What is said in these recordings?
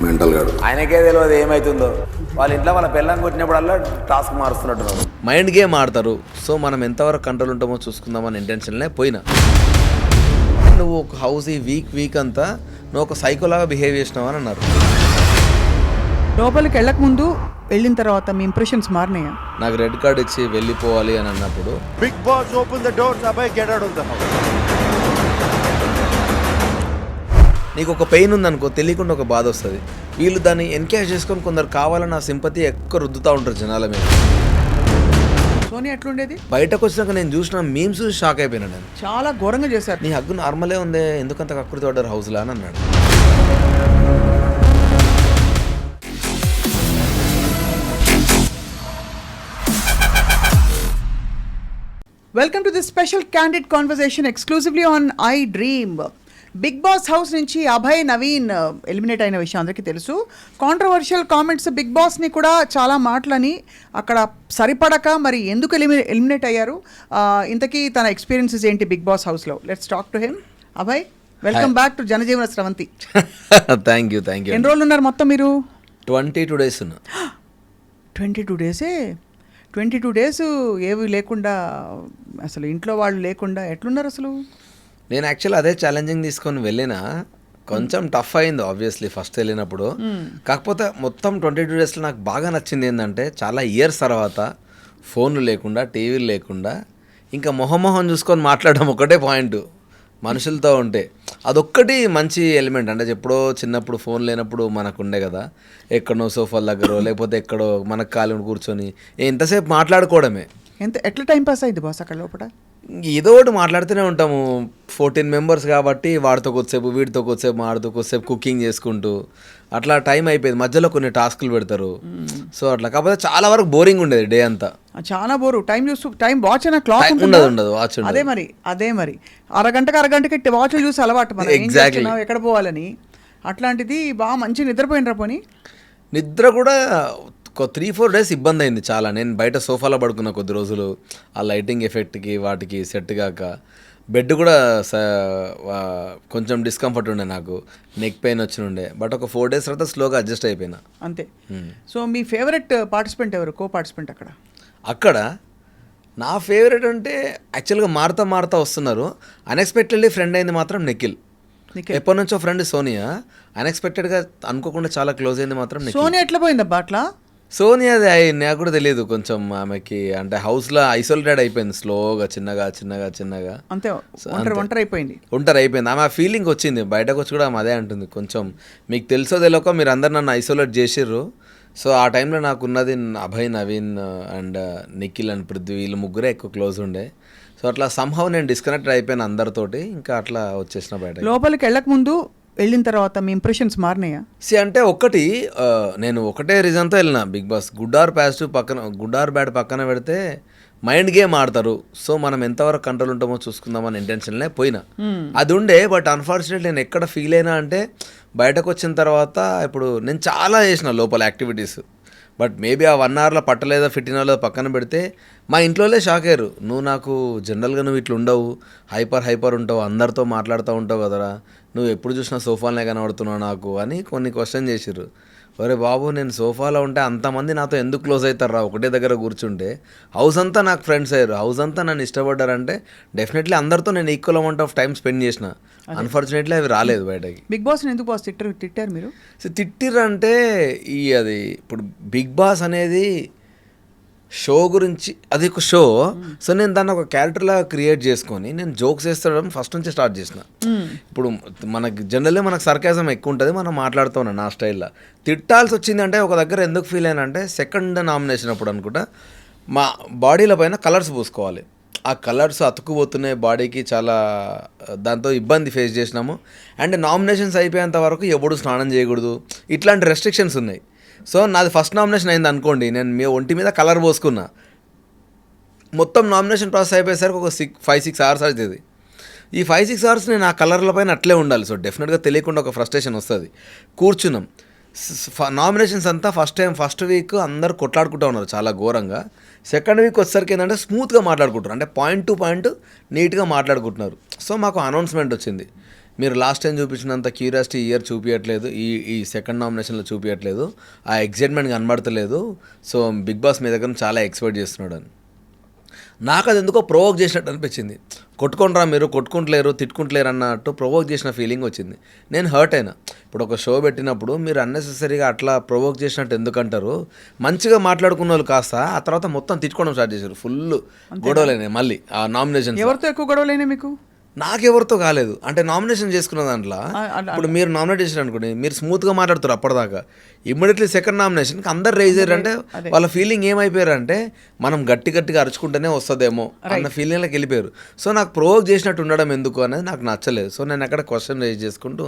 Mental గాడు. ఆయనకే తెలియదు ఏమవుతుందో. వాళ్ళ ఇంట్లో వాళ్ళ పిల్లని కొట్టినప్పుడల్లా టాస్క్ మారుస్తున్నట్టున్నారు. మైండ్ గేమ్ ఆడతారు. సో మనం ఎంతవరకు కంట్రోల్ ఉంటామో చూసుకుందామని ఇంటెన్షన్లే పోయినా. నువ్వు ఒక హౌస్ ఈ వీక్ అంతా నువ్వు ఒక సైకోలాగా బిహేవ్ చేసినావు అని అన్నారు. లోపలికి వెళ్ళక ముందు వెళ్ళిన తర్వాత మీ ఇంప్రెషన్స్ మారినాయా? నాకు రెడ్ కార్డ్ ఇచ్చి వెళ్ళిపోవాలి అని అన్నప్పుడు big boss open the doors, అబ్బాయి get out of the house. నీకు ఒక పెయిన్ ఉందనుకో, తెలియకుండా ఒక బాధ వస్తుంది. వీళ్ళు దాన్ని ఎన్కేజ్ చేసుకొని కొందరు కావాలని ఆ సింపతి ఎక్కువ రుద్దుతూ ఉంటారు జనాల మీద. సోనియా ఎట్లుండేది? బయటకు వచ్చినాక నేను చూసిన మీమ్స్ చూసి షాక్ అయిపోయినా. నేను చాలా ఘోరంగా చేశారు. నీ హగ్గు నార్మలే ఉందే, ఎందుకంత కక్కుర్తి పడ్డారు హౌస్లా అని అన్నాడు. Welcome to this special candid conversation exclusively on iDream. Bigg Boss house నుంచి అభయ్, నవీన్ ఎలిమినేట్ అయిన విషయం అందరికీ తెలుసు. కాంట్రవర్షియల్ కామెంట్స్ బిగ్ బాస్ని కూడా చాలా మాటలని అక్కడ సరిపడక మరి ఎందుకు ఎలిమినేట్ అయ్యారు, ఇంతకీ తన ఎక్స్పీరియన్సెస్ ఏంటి బిగ్ బాస్ హౌస్లో? Let's talk to him. Abhay, welcome back to జనజీవన స్రవంతి. Thank you. ఎన్ని రోజులు ఉన్నారు మొత్తం మీరు? 22 days ఉన్నా. 22 days? 22 days ఏవి లేకుండా, అసలు ఇంట్లో వాళ్ళు లేకుండా ఎట్లున్నారు అసలు? నేను యాక్చువల్ అదే ఛాలెంజింగ్ తీసుకొని వెళ్ళినా. కొంచెం టఫ్ అయింది ఆబ్వియస్లీ ఫస్ట్ వెళ్ళినప్పుడు. కాకపోతే మొత్తం 22 daysలో నాకు బాగా నచ్చింది ఏంటంటే, చాలా ఇయర్స్ తర్వాత ఫోన్లు లేకుండా, టీవీలు లేకుండా, ఇంకా మొహం చూసుకొని మాట్లాడడం ఒకటే పాయింట్ మనుషులతో ఉంటే. అదొక్కటి మంచి ఎలిమెంట్. అంటే ఎప్పుడో చిన్నప్పుడు ఫోన్ లేనప్పుడు మనకు ఉండే కదా, ఎక్కడో సోఫాల దగ్గర లేకపోతే ఎక్కడో మనకు ఖాళీ కూర్చొని ఎంతసేపు మాట్లాడుకోవడమే. ఎట్లా టైం పాస్ అయింది బాస్ అక్కడ లోపల? ఏదో ఒకటి మాట్లాడుతూనే ఉంటాము. 14 members కాబట్టి వాడితో కొద్దిసేపు, వీడితో కొద్దిసేపు, మాడితో కొద్దిసేపు కుకింగ్ చేసుకుంటూ అట్లా టైం అయిపోయింది. మధ్యలో కొన్ని టాస్కులు పెడతారు. సో అట్లా కాకపోతే చాలా వరకు బోరింగ్ ఉండేది డే అంతా. చాలా బోరు. టైం చూస్తూ టైం వాచ్ అయినా క్లాక్ ఉండదు వాచ్. అదే మరి అరగంటకి వాచ్ చూసి అలవాటు మనం. ఎగ్జాక్ట్లీ ఎక్కడ పోవాలని. అట్లాంటిది బాగా మంచి నిద్రపోయినరా? పోనీ నిద్ర కూడా 3-4 days ఇబ్బంది అయింది చాలా. నేను బయట సోఫాలో పడుకున్న కొద్ది రోజులు, ఆ లైటింగ్ ఎఫెక్ట్కి వాటికి సెట్ కాక. బెడ్ కూడా కొంచెం డిస్కంఫర్ట్ ఉండే, నాకు నెక్ పెయిన్ వచ్చి ఉండే. బట్ ఒక 4 days తర్వాత స్లోగా అడ్జస్ట్ అయిపోయినా అంతే. సో మీ ఫేవరెట్ పార్టిసిపెంట్ ఎవరు, కో పార్టిసిపెంట్ అక్కడ? అక్కడ నా ఫేవరెట్ అంటే యాక్చువల్గా మారుతా వస్తున్నారు. అన్ఎక్స్పెక్టెడ్లీ ఫ్రెండ్ అయింది మాత్రం నిఖిల్. ఎప్పటి నుంచో ఫ్రెండ్ సోనియా, అన్ఎక్స్పెక్టెడ్గా అనుకోకుండా చాలా క్లోజ్ అయింది మాత్రం నిఖిల్. సోనియా ఎట్లా పోయిందబ్బా అట్లా? సోనియా నాకు కూడా తెలియదు. కొంచెం ఆమెకి అంటే హౌస్లో ఐసోలేటెడ్ అయిపోయింది స్లోగా, చిన్నగా అంతే. ఒంటరి అయిపోయింది. ఆమె ఆ ఫీలింగ్ వచ్చింది. బయటకు వచ్చి కూడా ఆమె అదే అంటుంది. కొంచెం మీకు తెలుసో తెలియక మీరు అందరు నన్ను ఐసోలేట్ చేసిర్రు. సో ఆ టైంలో నాకు ఉన్నది అభయ్, నవీన్ అండ్ నిఖిల్ అండ్ పృథ్వీ, వీళ్ళు ముగ్గురే ఎక్కువ క్లోజ్ ఉండే. సో అట్లా సంహవ్ నేను డిస్కనెక్ట్ అయిపోయాను అందరితోటి. ఇంకా అట్లా వచ్చేసిన బయట. లోపలికి వెళ్ళక ముందు వెళ్ళిన తర్వాత మీ ఇంప్రెషన్స్ మారినాయా? అంటే ఒకటి, నేను ఒకటే రీజన్తో వెళ్ళిన Bigg Boss. Good or bad పక్కన పెడితే మైండ్ గేమ్ ఆడతారు. సో మనం ఎంతవరకు కంట్రోల్ ఉంటామో చూసుకుందామని ఇంటెన్షన్లే పోయినా. అది ఉండే. బట్ అన్ఫార్చునేట్లీ నేను ఎక్కడ ఫీల్ అయినా అంటే, బయటకు వచ్చిన తర్వాత ఇప్పుడు నేను చాలా చేసిన లోపల యాక్టివిటీస్. బట్ మేబీ ఆ 1 hourలో పట్టలేదా, ఫిట్ అయినా పక్కన పెడితే మా ఇంట్లోనే షాక్ అయ్యారు. నువ్వు నాకు జనరల్గా నువ్వు ఇట్లా ఉండవు, హైపర్ ఉంటావు, అందరితో మాట్లాడుతూ ఉంటావు కదరా, నువ్వు ఎప్పుడు చూసినా సోఫాలనే కనబడుతున్నావు నాకు అని కొన్ని క్వశ్చన్ చేసిర్రు. ఒరే బాబు, నేను సోఫాలో ఉంటే అంతమంది నాతో ఎందుకు క్లోజ్ అవుతారా? ఒకటే దగ్గర కూర్చుంటే హౌస్ అంతా నాకు ఫ్రెండ్స్ అయ్యారు, హౌస్ అంతా నన్ను ఇష్టపడ్డారంటే డెఫినెట్లీ అందరితో నేను equal amount of time spend చేసిన. అన్ఫార్చునేట్లీ అవి రాలేదు బయటకి. బిగ్ బాస్ ఎందుకు బాస్ తిట్టారు మీరు? సో తిట్టిర్రంటే అది ఇప్పుడు బిగ్ బాస్ అనేది షో గురించి, అది ఒక షో. సో నేను దాన్ని ఒక క్యారెక్టర్లా క్రియేట్ చేసుకొని నేను జోక్స్ వేస్తడం ఫస్ట్ నుంచి స్టార్ట్ చేసిన. ఇప్పుడు మనకి జనరల్లీ మనకు సర్కాజం ఎక్కువ ఉంటుంది, మనం మాట్లాడుతూ ఉన్నాం నా స్టైల్లో. తిట్టాల్సి వచ్చిందంటే ఒక దగ్గర ఎందుకు ఫీల్ అయినా అంటే, సెకండ్ నామినేషన్ అప్పుడు అనుకుంటా మా బాడీల పైన కలర్స్ పూసుకోవాలి. ఆ కలర్స్ అతుక్కుపోతున్నాయి బాడీకి, చాలా దాంతో ఇబ్బంది ఫేస్ చేసినాము. అండ్ నామినేషన్స్ అయిపోయేంత వరకు ఎప్పుడు స్నానం చేయకూడదు, ఇట్లాంటి రెస్ట్రిక్షన్స్ ఉన్నాయి. సో నాది ఫస్ట్ నామినేషన్ అయింది అనుకోండి, నేను మీ ఒంటి మీద కలర్ పోసుకున్నా. మొత్తం నామినేషన్ ప్రాసెస్ అయిపోయేసరికి ఒక 5-6 hours అవుతుంది. ఈ 5-6 hours నేను ఆ కలర్ల పైన అట్లే ఉండాలి. సో డెఫినెట్గా తెలియకుండా ఒక ఫ్రస్ట్రేషన్ వస్తుంది. కూర్చున్నాం. నామినేషన్స్ అంతా ఫస్ట్ వీక్ అందరు కొట్లాడుకుంటూ ఉన్నారు చాలా ఘోరంగా. సెకండ్ వీక్ వచ్చేసరికి ఏంటంటే స్మూత్గా మాట్లాడుకుంటారు, అంటే పాయింట్ టు పాయింట్ నీట్గా మాట్లాడుకుంటున్నారు. సో మాకు అనౌన్స్మెంట్ వచ్చింది, మీరు లాస్ట్ టైం చూపించినంత క్యూరియాసిటీ ఇయర్ చూపించట్లేదు, ఈ సెకండ్ నామినేషన్లో చూపించట్లేదు, ఆ ఎగ్జైట్మెంట్ కనబడతలేదు. సో బిగ్ బాస్ మీ దగ్గర చాలా ఎక్స్పెక్ట్ చేస్తున్నాడు అని నాకు అది ఎందుకో ప్రొవోక్ చేసినట్టు అనిపించింది. కొట్టుకుంటారా మీరు, కొట్టుకుంటలేరు, తిట్టుకుంటలేరు అన్నట్టు ప్రొవోక్ చేసిన ఫీలింగ్ వచ్చింది. నేను హర్ట్ అయినా. ఇప్పుడు ఒక షో పెట్టినప్పుడు మీరు అన్నెసెసరీగా అట్లా ప్రొవోక్ చేసినట్టు ఎందుకంటారు? మంచిగా మాట్లాడుకున్న వాళ్ళు కాస్త ఆ తర్వాత మొత్తం తిట్టుకోవడం స్టార్ట్ చేశారు. ఫుల్ గొడవలైనాయి మళ్ళీ ఆ నామినేషన్. ఎవరితో ఎక్కువ గొడవలైనా మీకు? నాకెవరితో కాలేదు. అంటే నామినేషన్ చేసుకున్న దాంట్లో ఇప్పుడు మీరు నామినేట్ చేశారు అనుకోండి, మీరు స్మూత్గా మాట్లాడుతారు అప్పటిదాకా. ఇమ్మీడియట్లీ సెకండ్ నామినేషన్కి అందరు రైజ్ అయ్యారంటే వాళ్ళ ఫీలింగ్ ఏమైపోయారంటే మనం గట్టిగా అరుచుకుంటేనే వస్తుందేమో అన్న ఫీలింగ్లోకి వెళ్ళిపోయారు. సో నాకు ప్రొవోక్ చేసినట్టు ఉండడం ఎందుకు అనేది నాకు నచ్చలేదు. సో నేను అక్కడ క్వశ్చన్ రైజ్ చేసుకుంటూ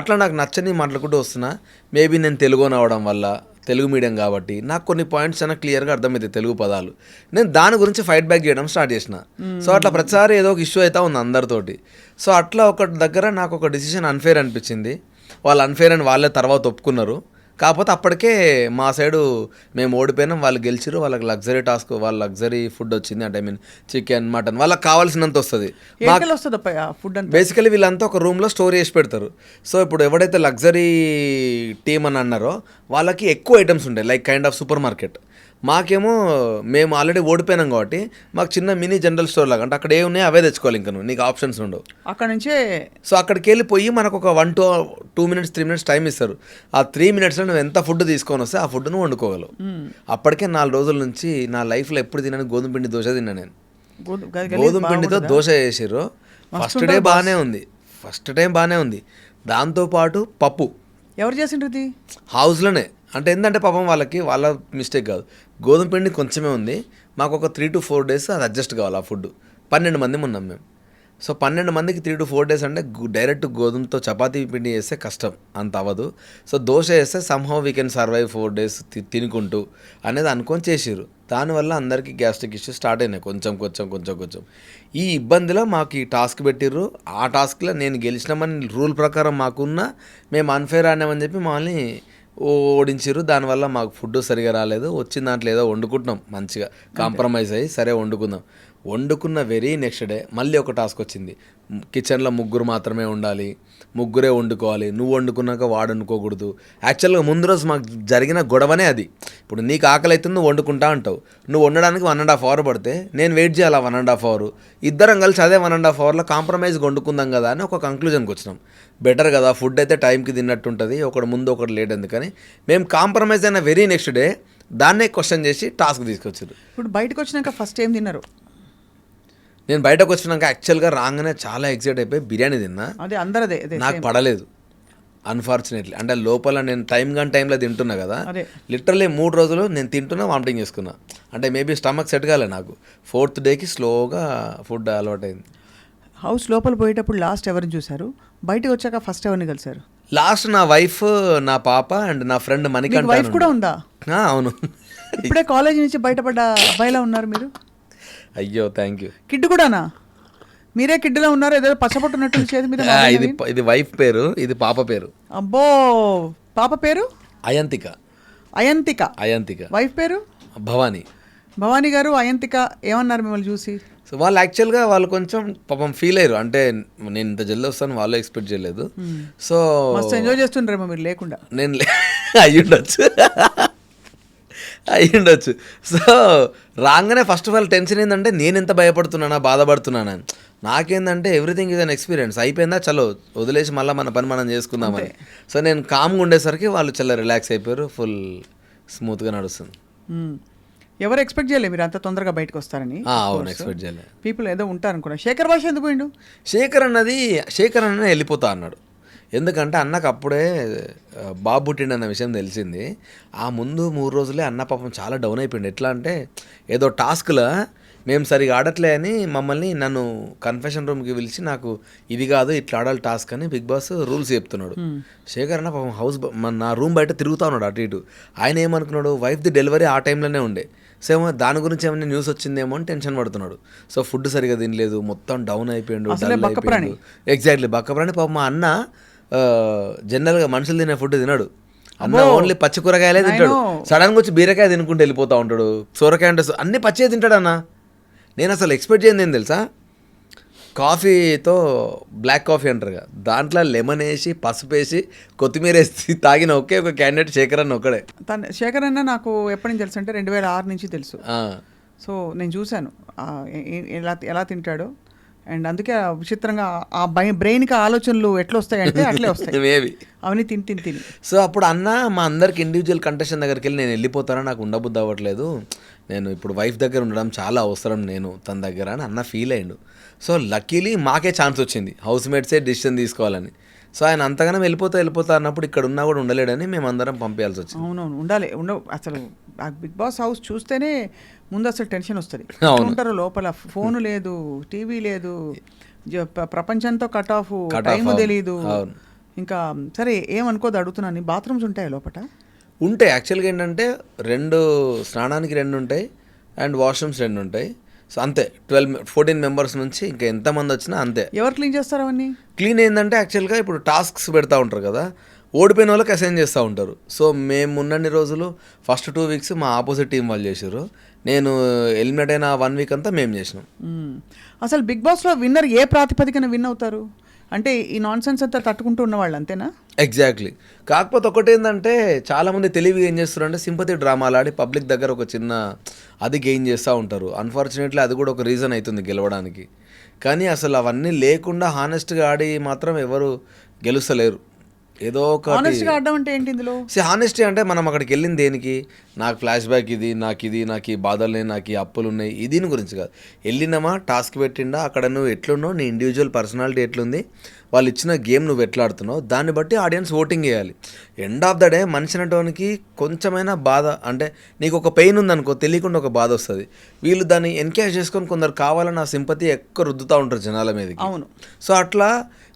అట్లా నాకు నచ్చని మాట్లాడుకుంటూ వస్తున్నా. మేబీ నేను తెలుగుని అవడం వల్ల, తెలుగు మీడియం కాబట్టి నాకు కొన్ని పాయింట్స్ అన్న క్లియర్గా అర్థమవుతాయి తెలుగు పదాలు. నేను దాని గురించి ఫైట్ బ్యాక్ చేయడం స్టార్ట్ చేసిన. సో అట్లా ప్రతిసారి ఏదో ఒక ఇష్యూ అవుతా ఉంది అందరితోటి. సో అట్లా ఒక దగ్గర నాకు ఒక డిసిషన్ అన్ఫేర్ అనిపించింది. వాళ్ళు అన్ఫేర్ అని వాళ్ళే తర్వాత ఒప్పుకున్నారు. కాకపోతే అప్పటికే మా సైడు మేము ఓడిపోయినాం, వాళ్ళు గెలిచిరు. వాళ్ళకి లగ్జరీ టాస్క్, వాళ్ళ లగ్జరీ ఫుడ్ వచ్చింది. అంటే ఐ మీన్ చికెన్, మటన్ వాళ్ళకి కావాల్సినంత వస్తుంది. ఫుడ్ బేసికలీ వీళ్ళంతా ఒక రూమ్లో స్టోర్ చేసి పెడతారు. సో ఇప్పుడు ఎవడైతే లగ్జరీ టీమ్ అని అన్నారో వాళ్ళకి ఎక్కువ ఐటమ్స్ ఉంటాయి, like kind of super market. మాకేమో మేము ఆల్రెడీ ఓడిపోయినాం కాబట్టి మాకు చిన్న మినీ జనరల్ స్టోర్ లాగా, అంటే అక్కడ ఏ ఉన్నాయో అవే తెచ్చుకోవాలి, ఇంకా నీకు ఆప్షన్స్ ఉండవు అక్కడ నుంచే. సో అక్కడికి వెళ్ళిపోయి మనకు ఒక 1 to 2 minutes 3 minutes టైం ఇస్తారు. ఆ 3 minutesలో నువ్వు ఎంత ఫుడ్ తీసుకొని వస్తే ఆ ఫుడ్ను వండుకోగలవు. అప్పటికే 4 రోజుల నుంచి నా లైఫ్లో ఎప్పుడు తిన్నాను గోధుమ పిండి దోశ తిన్నా నేను. గోధుమ పిండితో దోశ చేసారు. ఫస్ట్ డే బాగానే ఉంది, ఫస్ట్ టైం బాగానే ఉంది. దాంతోపాటు పప్పు ఎవరు చేసిండ్రు హౌస్లోనే. అంటే ఏంటంటే పాపం వాళ్ళ మిస్టేక్ కాదు, గోధుమ పిండి కొంచెమే ఉంది. మాకు ఒక 3 to 4 days అది అడ్జస్ట్ కావాలి ఆ ఫుడ్. 12 మంది ఉన్నాం మేము. సో 12 మందికి 3 to 4 days అంటే డైరెక్ట్ గోధుమతో చపాతీ పిండి చేస్తే కష్టం, అంత అవ్వదు. సో దోశ వేస్తే somehow we can survive 4 days తినుకుంటూ అనేది అనుకొని చేసిర్రు. దానివల్ల అందరికీ గ్యాస్ట్రిక్ ఇష్యూస్ స్టార్ట్ అయినాయి కొంచెం. ఈ ఇబ్బందిలో మాకు ఈ టాస్క్ పెట్టిర్రు. ఆ టాస్క్లో నేను గెలిచినామని రూల్ ప్రకారం మాకున్న మేము అన్ఫేర్ ఆడినామని చెప్పి మమ్మల్ని ఓడించారు. దానివల్ల మాకు ఫుడ్ సరిగా రాలేదు. వచ్చిన దాంట్లో ఏదో వండుకుంటున్నాం, మంచిగా కాంప్రమైజ్ అయ్యి సరే వండుకున్న వెరీ నెక్స్ట్ డే మళ్ళీ ఒక టాస్క్ వచ్చింది. కిచెన్లో 3 మాత్రమే ఉండాలి, 3 వండుకోవాలి, నువ్వు వండుకున్నాక వాడు వండుకోకూడదు. యాక్చువల్గా ముందు రోజు మాకు జరిగిన గొడవనే అది. ఇప్పుడు నీకు ఆకలి అవుతుంది, నువ్వు వండుకుంటా అంటావు, నువ్వు వండడానికి 1.5 hour పడితే నేను వెయిట్ చేయాలి 1.5 hour. ఇద్దరం కలిసి అదే 1.5 hourలో కాంప్రమైజ్గా వండుకుందాం కదా అని ఒక కంక్లూజన్కి వచ్చినాం. బెటర్ కదా, ఫుడ్ అయితే టైంకి తిన్నట్టు ఉంటుంది, ఒకటి ముందు ఒకటి లేట్ ఎందుకని మేము కాంప్రమైజ్ అయిన వెరీ నెక్స్ట్ డే దాన్నే క్వశ్చన్ చేసి టాస్క్ తీసుకొచ్చారు. ఇప్పుడు బయటకు వచ్చినాక ఫస్ట్ ఏం తిన్నారు? నేను బయటకు వచ్చినాక యాక్చువల్గా రాగానే చాలా ఎక్సైట్ అయిపోయి బిర్యానీ తిన్నా. అదే అందరదే నాకు పడలేదు అన్ఫార్చునేట్లీ. అంటే లోపల నేను టైంలో తింటున్నా కదా, లిటరల్లీ 3 రోజులు నేను తింటున్నా వామిటింగ్ చేసుకున్నా. అంటే మేబీ స్టమక్ సెట్ కాలే నాకు. 4th డేకి స్లోగా ఫుడ్ అలవాటైంది. హౌస్ లోపల పోయేటప్పుడు లాస్ట్ ఎవరిని చూసారు? బయటకు వచ్చాక ఫస్ట్ ఎవరిని కలిసారు? లాస్ట్ నా వైఫ్, నా పాప అండ్ నా ఫ్రెండ్ మణికంఠ. వైఫ్ కూడా ఉందా? అవును. ఇప్పుడే కాలేజ్ నుంచి బయటపడ్డ అబ్బాయిలా ఉన్నారు మీరు. అయ్యో థ్యాంక్ యూ. కిడ్ కూడానా? మీరే కిడ్లో ఉన్నారు, ఏదో పచ్చబొట్టున్నట్టు చేతి మీద. ఇది వైఫ్ పేరు, ఇది పాప పేరు. అబ్బో, పాప పేరు అయంతిక. వైఫ్ పేరు భవానీ గారు. అయంతిక ఏమన్నారు మిమ్మల్ని చూసి? సో వాళ్ళు యాక్చువల్గా వాళ్ళు కొంచెం పాపం ఫీల్ అయ్యారు. అంటే నేను ఇంత జల్ది వస్తాను వాళ్ళు ఎక్స్పెక్ట్ చేయలేదు. సో మస్తు ఎంజాయ్ చేస్తుండ్రేమో మీరు లేకుండా. నేను అయ్యుండొచ్చు. సో రాగానే ఫస్ట్ ఆఫ్ ఆల్ టెన్షన్ ఏంటంటే నేను ఎంత భయపడుతున్నానా బాధపడుతున్నానని. నాకేందంటే ఎవ్రీథింగ్ ఈజ్ అన్ ఎక్స్పీరియన్స్. అయిపోయిందా చలో వదిలేసి మళ్ళీ మన పని మనం చేసుకుందామని. సో నేను కామ్గా ఉండేసరికి వాళ్ళు చాలా రిలాక్స్ అయిపోయారు, ఫుల్ స్మూత్గా నడుస్తుంది. ఎవరు ఎక్స్పెక్ట్ చేయలేదు మీరు అంత తొందరగా బయటకు వస్తారని? అవును, ఎక్స్పెక్ట్ చేయలేదు. పీపుల్ ఏదో ఉంటారనుకున్నా. శేఖర్ భాష ఎందుకు పోయిండు? శేఖర్ అన్న వెళ్ళిపోతా అన్నాడు. ఎందుకంటే అన్నకు అప్పుడే బాబు పుట్టిండు అన్న విషయం తెలిసింది. ఆ ముందు 3 రోజులే అన్న పాపం చాలా డౌన్ అయిపోయింది. ఎట్లా అంటే ఏదో టాస్క్లో మేము సరిగా ఆడట్లే అని నన్ను కన్ఫెషన్ రూమ్కి పిలిచి నాకు ఇది కాదు ఇట్లా ఆడాలి టాస్క్ అని బిగ్ బాస్ రూల్స్ చెప్తున్నాడు. శేఖర్ అన్న పాపం నా రూమ్ బయట తిరుగుతూ ఉన్నాడు అటు ఇటు. ఆయన ఏమనుకున్నాడు, వైఫ్ది డెలివరీ ఆ టైంలోనే ఉండే. సో ఏమో దాని గురించి ఏమైనా న్యూస్ వచ్చిందేమో అని టెన్షన్ పడుతున్నాడు. సో ఫుడ్ సరిగా తినలేదు, మొత్తం డౌన్ అయిపోయాడు. ఎగ్జాక్ట్లీ బక్కప్రాణి. పాపం మా అన్న జనరల్గా మనుషులు తినే ఫుడ్ తినడు. అన్న ఓన్లీ పచ్చి కూరగాయలే తింటాడు. సడన్గా వచ్చి బీరకాయ తినుకుంటూ వెళ్ళిపోతూ ఉంటాడు. సొరకాయ అంటే అన్ని పచ్చే తింటాడు అన్న. నేను అసలు ఎక్స్పెక్ట్ చేయండి ఏం తెలుసా, కాఫీతో బ్లాక్ కాఫీ అంటారు కదా, దాంట్లో లెమన్ వేసి పసుపు వేసి కొత్తిమీర వేసి తాగిన ఒకే ఒక క్యాండిడేట్ శేఖర్ అన్న ఒక్కడే. శేఖర్ అన్న నాకు ఎప్పటి నుంచి తెలుసు అంటే 2006 నుంచి తెలుసు. ఆ, సో నేను చూశాను ఎలా తింటాడో. అండ్ అందుకే విచిత్రంగా ఆ బ్రెయిన్కి ఆలోచనలు ఎట్లా వస్తాయంటే అట్లే వస్తాయి మేబీ అవన్నీ తిని. సో అప్పుడు అన్న మా అందరికి ఇండివిజువల్ కంటెస్టెంట్ దగ్గరికి వెళ్ళి నేను వెళ్ళిపోతానా, నాకు ఉండబుద్ధి అవ్వట్లేదు, నేను ఇప్పుడు వైఫ్ దగ్గర ఉండడం చాలా అవసరం నేను తన దగ్గర అని అన్న ఫీల్ అయ్యిండు. సో లక్కీలీ మాకే ఛాన్స్ వచ్చింది, హౌస్ మేట్సే డిసిషన్ తీసుకోవాలని. సో ఆయన అంతగానం వెళ్ళిపోతా అన్నప్పుడు ఇక్కడ ఉన్నా కూడా ఉండలేడని మేము అందరం పంపించాల్సి వచ్చింది. అవునవును, ఉండవు అసలు. బిగ్ బాస్ హౌస్ చూస్తేనే ముందు అసలు టెన్షన్ వస్తుంది. ఉంటారు లోపల, ఫోన్ లేదు, టీవీ లేదు, ప్రపంచంతో కట్ ఆఫ్, టైం తెలీదు. ఇంకా సరే ఏమనుకోదు అడుగుతున్నాను, బాత్రూమ్స్ ఉంటాయి లోపల? ఉంటాయి. యాక్చువల్గా ఏంటంటే 2 స్నానానికి 2 ఉంటాయి అండ్ వాష్రూమ్స్ 2 ఉంటాయి. సో అంతే, 14 మెంబర్స్ నుంచి ఇంకా ఎంతమంది వచ్చినా అంతే. ఎవరు క్లీన్ చేస్తారు అవన్నీ? క్లీన్ ఏంటంటే యాక్చువల్గా ఇప్పుడు టాస్క్స్ పెడతా ఉంటారు కదా, ఓడిపోయిన వాళ్ళకి అసైన్ చేస్తూ ఉంటారు. సో మేము ఉన్నన్ని రోజులు ఫస్ట్ 2 వీక్స్ మా ఆపోజిట్ టీం వాళ్ళు చేసారు, నేను ఎలిమినేట్ అయిన 1 వీక్ అంతా మేము చేసినాం. అసలు బిగ్ బాస్లో విన్నర్ ఏ ప్రాతిపదికన విన్ అవుతారు? అంటే ఈ నాన్ సెన్స్ అంతా తట్టుకుంటూ ఉన్నవాళ్ళు అంతేనా? ఎగ్జాక్ట్లీ. కాకపోతే ఒకటి ఏంటంటే చాలామంది తెలివిగా ఏం చేస్తారు అంటే సింపతి డ్రామాలు ఆడి పబ్లిక్ దగ్గర ఒక చిన్న అది గెయిన్ చేస్తూ ఉంటారు. అన్ఫార్చునేట్లీ అది కూడా ఒక రీజన్ అవుతుంది గెలవడానికి. కానీ అసలు అవన్నీ లేకుండా హానెస్ట్గా ఆడి మాత్రం ఎవరు గెలుస్తలేరు. ఏదో ఒక హానెస్ట్గా ఆడడం అంటే ఏంటి ఇందులో? హానెస్టీ అంటే మనం అక్కడికి వెళ్ళింది దేనికి, నాకు ఫ్లాష్ బ్యాక్ ఇది, నాకు ఈ బాధలు ఉన్నాయి, నాకు ఈ అప్పులు ఉన్నాయి, దీని గురించి కాదు. వెళ్ళినామా, టాస్క్ పెట్టిండా, అక్కడ నువ్వు ఎట్లున్నావు, నీ ఇండివిజువల్ పర్సనాలిటీ ఎట్లుంది, వాళ్ళు ఇచ్చిన గేమ్ నువ్వు ఎట్లా ఆడుతున్నావు, దాన్ని బట్టి ఆడియన్స్ ఓటింగ్ చేయాలి. ఎండ్ ఆఫ్ ద డే మనిషి అనేటోనికి కొంచెమైనా బాధ అంటే నీకు ఒక పెయిన్ ఉందనుకో, తెలియకుండా ఒక బాధ వస్తుంది. వీళ్ళు దాన్ని ఎన్కేజ్ చేసుకొని కొందరు కావాలని ఆ సింపతి ఎక్కువ రుద్దుతూ ఉంటారు జనాల మీదకి. అవును. సో అట్లా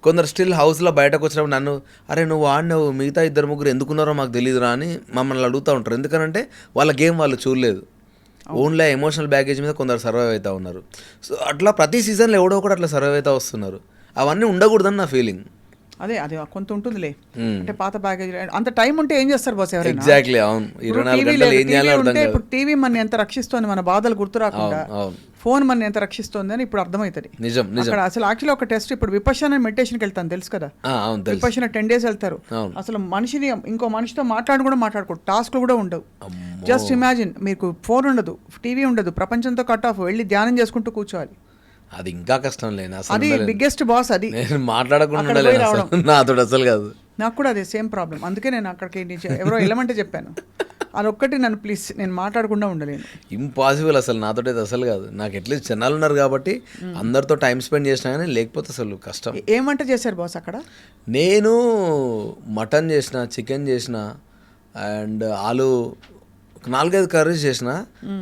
కొందరు స్టిల్ హౌస్లో బయటకు వచ్చినప్పుడు నన్ను, అరే నువ్వు ఆడినావు, మిగతా 2-3 ఎందుకున్నారో మాకు తెలియదురా అని మమ్మల్ని అడుగుతూ ఉంటారు. ఎందుకంటే వాళ్ళ గేమ్ వాళ్ళు చూడలేదు, ఓన్లీ ఎమోషనల్ బ్యాగేజ్ మీద కొందరు సర్వైవ్ అవుతూ ఉన్నారు. సో అట్లా ప్రతి సీజన్లో ఎవడో కూడా అట్లా సర్వైవ్ అవుతూ వస్తున్నారు. అవన్నీ ఉండకూడదని నా ఫీలింగ్. అదే కొంత ఉంటుందిలే, అంటే పాత ప్యాకేజ్. అంత టైం ఉంటే ఏం చేస్తారు బాస్ ఎవరైనా? ఎగ్జాక్ట్లీ, అవును. 24 గంటలు ఏం చేయాలో అర్థం కాదు. ఇప్పుడు టీవీ మన ఎంత రక్షిస్తోంది, మన బాధలు గుర్తు రాకుండా ఫోన్ మన ఎంత రక్షిస్తోంది అని ఇప్పుడు అర్థమవుతుంది. నిజం. అక్కడ అసలు యాక్చువల్లీ ఒక టెస్ట్, ఇప్పుడు విపశ్యన మెడిటేషన్కి వెళ్తాను తెలుసు కదా, విపశ్యన 10 days వెళ్తారు. అసలు మనిషిని ఇంకో మనిషితో మాట్లాడుకోరు, టాస్క్లు కూడా ఉండవు. జస్ట్ ఇమాజిన్, మీకు ఫోన్ ఉండదు, టీవీ ఉండదు, ప్రపంచంతో కట్ ఆఫ్, వెళ్ళి ధ్యానం చేసుకుంటూ కూర్చోవాలి. అది ఇంకా కష్టం లేని అది బిగ్గెస్ట్ బాస్. అది నేను మాట్లాడకుండా నాతో అసలు కాదు. నాకు కూడా అదే సేమ్ ప్రాబ్లం. అందుకే నేను అక్కడికి ఎవరో వెళ్ళమంటే చెప్పాను, అదొక్కటి నన్ను ప్లీజ్, నేను మాట్లాడకుండా ఉండలేను. ఇంపాసిబుల్ అసలు, నాతో అసలు కాదు. నాకు అట్లీస్ట్ జనాలు ఉన్నారు కాబట్టి అందరితో టైం స్పెండ్ చేసినా కానీ, లేకపోతే అసలు కష్టం. ఏమంటే చేశారు బాస్ అక్కడ? నేను మటన్ చేసిన, చికెన్ చేసిన అండ్ ఆలు 4-5 కర్రీస్ చేసిన,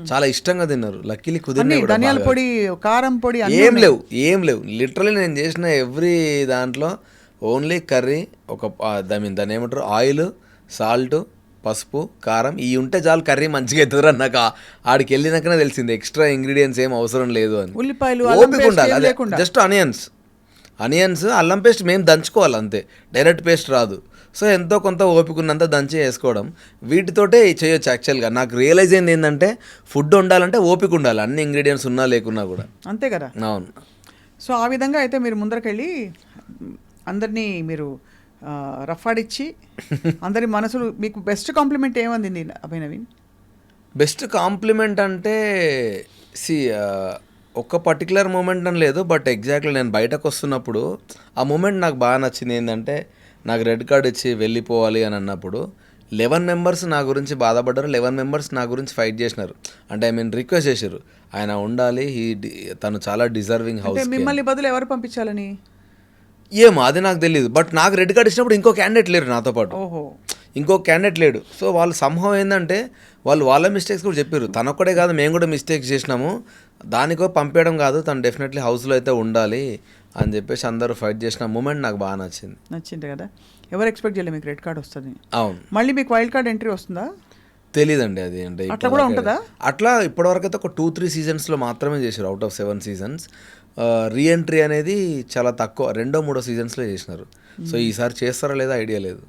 చాలా ఇష్టంగా తిన్నారు. లక్కీలీ కుదిరినాయి. ధనియాల పొడి, కారం పొడి ఏం లేవు. లిటరలీ నేను చేసిన ఎవ్రీ దాంట్లో ఓన్లీ కర్రీ, దాన్ని ఏమంటారు, ఆయిల్, సాల్ట్, పసుపు, కారం ఇవి ఉంటే చాలు కర్రీ మంచిగా అవుతుందిరా. నాకు ఆడికి వెళ్ళినాకనే తెలిసింది ఎక్స్ట్రా ఇంగ్రీడియంట్స్ ఏం అవసరం లేదు అని. ఉల్లిపాయలు, ఓపిక ఉండాలి. అదే జస్ట్ ఆనియన్స్ అల్లం పేస్ట్ మేము దంచుకోవాలి అంతే, డైరెక్ట్ పేస్ట్ రాదు. సో ఎంతో కొంత ఓపిక ఉన్నంత దంచి వేసుకోవడం, వీటితోటే చేయొచ్చు. యాక్చువల్గా నాకు రియలైజ్ అయింది ఏంటంటే, ఫుడ్ వండాలంటే ఓపిక ఉండాలి, అన్ని ఇంగ్రీడియంట్స్ ఉన్నా లేకున్నా కూడా. అంతే కదా. అవును. సో ఆ విధంగా అయితే మీరు ముందరకెళ్ళి అందరినీ మీరు రఫాడిచ్చి అందరి మనసులు, మీకు బెస్ట్ కాంప్లిమెంట్ ఏమందింది అభయ్ నవీన్? బెస్ట్ కాంప్లిమెంట్ అంటే ఒక పర్టికులర్ మూమెంట్ అని లేదు, బట్ ఎగ్జాక్ట్లీ నేను బయటకు వస్తున్నప్పుడు ఆ మూమెంట్ నాకు బాగా నచ్చింది. ఏంటంటే నాకు రెడ్ కార్డ్ ఇచ్చి వెళ్ళిపోవాలి అని అన్నప్పుడు 11 మెంబర్స్ నా గురించి బాధపడ్డారు, 11 మెంబర్స్ నా గురించి ఫైట్ చేసినారు. అంటే రిక్వెస్ట్ చేశారు, ఆయన ఉండాలి, తను చాలా డిజర్వింగ్ హౌస్. మిమ్మల్ని బదులు ఎవరు పంపించాలని ఏమో అది నాకు తెలియదు, బట్ నాకు రెడ్ కార్డ్ ఇచ్చినప్పుడు ఇంకో క్యాండిడేట్ లేరు నాతో పాటు. ఇంకో క్యాండిడేట్ లేడు. సో వాళ్ళు సంభవం ఏంటంటే వాళ్ళ మిస్టేక్స్ కూడా చెప్పారు. తనొక్కడే కాదు, మేము కూడా మిస్టేక్స్ చేసినాము, దానికో పంపేయడం కాదు, తను డెఫినెట్లీ హౌస్లో అయితే ఉండాలి అని చెప్పేసి అందరూ ఫైట్ చేసిన మూమెంట్ నాకు బాగా నచ్చింది కదా. ఎవరు ఎక్స్పెక్ట్ చేయలేదు మీకు రెడ్ కార్డ్ వస్తుంది? అవును. మళ్ళీ మీకు వైల్డ్ కార్డ్ ఎంట్రీ వస్తుందా? తెలీదండి అది. అంటే అట్లా కూడా ఉంటుందా? అట్లా ఇప్పటివరకు అయితే ఒక 2-3 సీజన్స్లో మాత్రమే చేశారు అవుట్ ఆఫ్ 7 seasons. రీఎంట్రీ అనేది చాలా తక్కువ, 2-3 seasonsలో చేసినారు. సో ఈసారి చేస్తారా లేదా ఐడియా లేదు.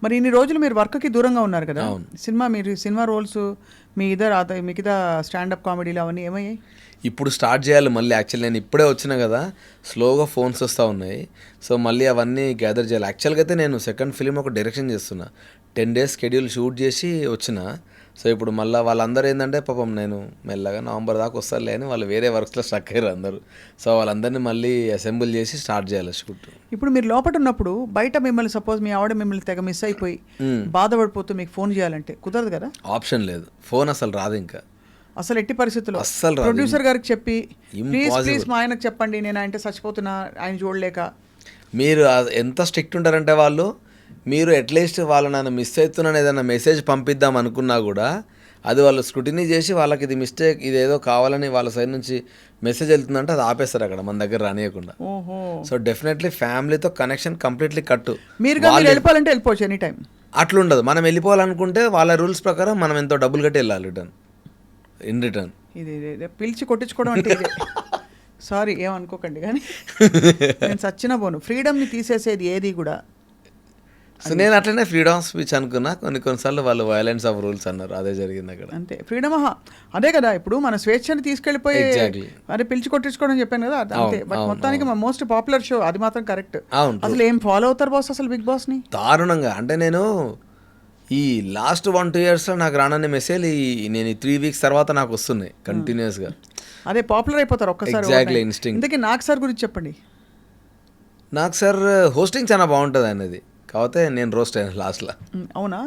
మరి ఇన్ని రోజులు మీరు వర్క్కి దూరంగా ఉన్నారు కదా, సినిమా రోల్స్ మిగతా స్టాండప్ కామెడీలు అవన్నీ ఏమయ్యాయి? ఇప్పుడు స్టార్ట్ చేయాలి మళ్ళీ. యాక్చువల్లీ నేను ఇప్పుడే వచ్చినా కదా, స్లోగా ఫోన్స్ వస్తూ ఉన్నాయి. సో మళ్ళీ అవన్నీ గ్యాదర్ చేయాలి. యాక్చువల్గా అయితే నేను సెకండ్ ఫిలిం ఒక డైరెక్షన్ చేస్తున్నా. 10 days షెడ్యూల్ షూట్ చేసి వచ్చిన. సో ఇప్పుడు మళ్ళీ వాళ్ళందరూ ఏంటంటే పాపం నేను మెల్లగా నవంబర్ దాకా వస్తారులే అని వాళ్ళు వేరే వర్క్స్లో స్ట్రక్ అయ్యారు అందరూ. సో వాళ్ళందరినీ మళ్ళీ అసెంబుల్ చేసి స్టార్ట్ చేయాలి షూట్. ఇప్పుడు మీరు లోపల ఉన్నప్పుడు బయట మిమ్మల్ని సపోజ్ మీ ఆవిడ మిమ్మల్ని తెగ మిస్ అయిపోయి బాధపడిపోతూ మీకు ఫోన్ చేయాలంటే కుదరదు కదా? ఆప్షన్ లేదు, ఫోన్ అసలు రాదు. ఇంకా అసలు ఎట్టి పరిస్థితుల్లో అస్సలు రాదు. ప్రొడ్యూసర్ గారికి చెప్పి ప్లీజ్ మా ఆయనకు చెప్పండి, నేను ఆయనతో చచ్చిపోతున్నా, ఆయన చూడలేక. మీరు ఎంత స్ట్రిక్ట్ ఉంటారంటే వాళ్ళు, మీరు అట్లీస్ట్ వాళ్ళు నన్ను మిస్ అవుతున్నాను ఏదైనా మెసేజ్ పంపిద్దాం అనుకున్నా కూడా అది వాళ్ళు స్క్రూటినీ చేసి వాళ్ళకి ఇది మిస్టేక్, ఇదేదో కావాలని వాళ్ళ సైడ్ నుంచి మెసేజ్ వెళ్తుందంటే అది ఆపేస్తారు అక్కడ మన దగ్గర రానియకుండా. సో డెఫినెట్లీ ఫ్యామిలీతో కనెక్షన్ కంప్లీట్లీ కట్టు. మీరు వెళ్ళిపోవాలంటే వెళ్ళిపోవచ్చు ఎనీ టైం. అట్లుండదు. మనం వెళ్ళిపోవాలనుకుంటే వాళ్ళ రూల్స్ ప్రకారం మనం ఎంతో డబ్బులు కట్టి వెళ్ళాలి ఇన్ రిటర్న్. ఇది పిలిచి కొట్టించుకోవడం అంటే సారీ ఏమనుకోకండి కానీ నేను సచ్చిన పోను. ఫ్రీడమ్ని తీసేసేది ఏది కూడా. సో నేను అట్లనే ఫ్రీడమ్ ఆఫ్ స్పీచ్ అనుకున్నా. కొన్నిసార్లు వాళ్ళు వైలెన్స్ ఆఫ్ రూల్స్ అన్నారు, అదే జరిగింది అక్కడ. అంతే ఫ్రీడమ్. అదే కదా ఇప్పుడు మన స్వేచ్ఛని తీసుకెళ్ళిపోయి అదే పిలిచి కొట్టించుకోవడం చెప్పాను కదా, అంతే. బట్ మొత్తానికి మా మోస్ట్ పాపులర్ షో అది మాత్రం కరెక్ట్. అసలు ఏం ఫాలో అవుతారు బాస్ అసలు బిగ్ బాస్ని? దారుణంగా. అంటే నేను ఈ లాస్ట్ 1-2 yearsలో నాకు రానని మెసేజ్ నేను 3 weeks తర్వాత నాకు వస్తున్నాయి కంటిన్యూస్గా. అదే పాపులర్ అయిపోతారు ఒక్కసారి. Exactly instinct. ఇందుకే నాగ్ సార్ గురించి చెప్పండి. నాగ్ సార్ హోస్టింగ్ చాలా బాగుంటుంది అనేది, కాకపోతే నేను రోస్ట్ అయినా లాస్ట్లో. అవునా?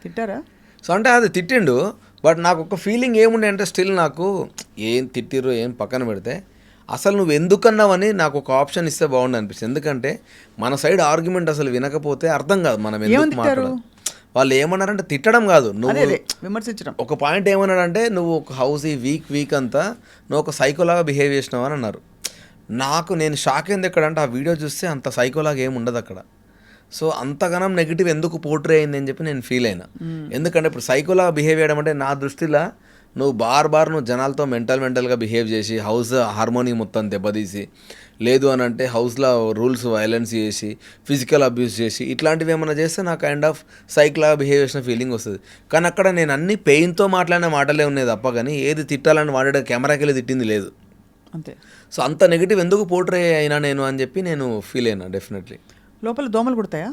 తిట్టారా? సో అంటే అది తిట్టిండు, బట్ నాకు ఒక ఫీలింగ్ ఏముండే అంటే స్టిల్ నాకు ఏం తిట్టిర్రు ఏం పక్కన పెడితే అసలు నువ్వు ఎందుకన్నావని నాకు ఒక ఆప్షన్ ఇస్తే బాగుండు అనిపిస్తుంది. ఎందుకంటే మన సైడ్ ఆర్గ్యుమెంట్ అసలు వినకపోతే అర్థం కాదు మనం ఎందుకు మాట్లాడాలి. వాళ్ళు ఏమన్నారంటే తిట్టడం కాదు, నువ్వు విమర్శించడం. ఒక పాయింట్ ఏమన్నాడంటే నువ్వు ఒక హౌస్ ఈ వీక్ అంతా నువ్వు ఒక సైకోలాగా బిహేవ్ చేసినావు అని అన్నారు. నేను షాక్ అయింది ఎక్కడంటే ఆ వీడియో చూస్తే అంత సైకోలాగా ఏమి ఉండదు అక్కడ. సో అంతగానం నెగిటివ్ ఎందుకు పోర్ట్రే అయింది అని చెప్పి నేను ఫీల్ అయినా. ఎందుకంటే ఇప్పుడు సైకోలాగా బిహేవ్ చేయడం అంటే నా దృష్టిలో నువ్వు నువ్వు జనాలతో మెంటల్గా బిహేవ్ చేసి హౌస్ హార్మోనీ మొత్తం దెబ్బతీసి, లేదు అని అంటే హౌస్లో రూల్స్ వైలెన్స్ చేసి ఫిజికల్ అబ్యూస్ చేసి ఇట్లాంటివి ఏమైనా చేస్తే నాకు కైండ్ ఆఫ్ సైక్లాగా బిహేవ్ చేసిన ఫీలింగ్ వస్తుంది. కానీ అక్కడ నేను అన్ని పెయిన్తో మాట్లాడిన మాటలే ఉన్నాయి తప్ప కానీ ఏది తిట్టాలని వాడే కెమెరాకి వెళ్ళి తిట్టింది లేదు. అంతే. సో అంత నెగిటివ్ ఎందుకు పోర్ట్రే అయినా నేను అని చెప్పి నేను ఫీల్ అయినా. డెఫినెట్లీ లోపల దోమలు కుడతాయా?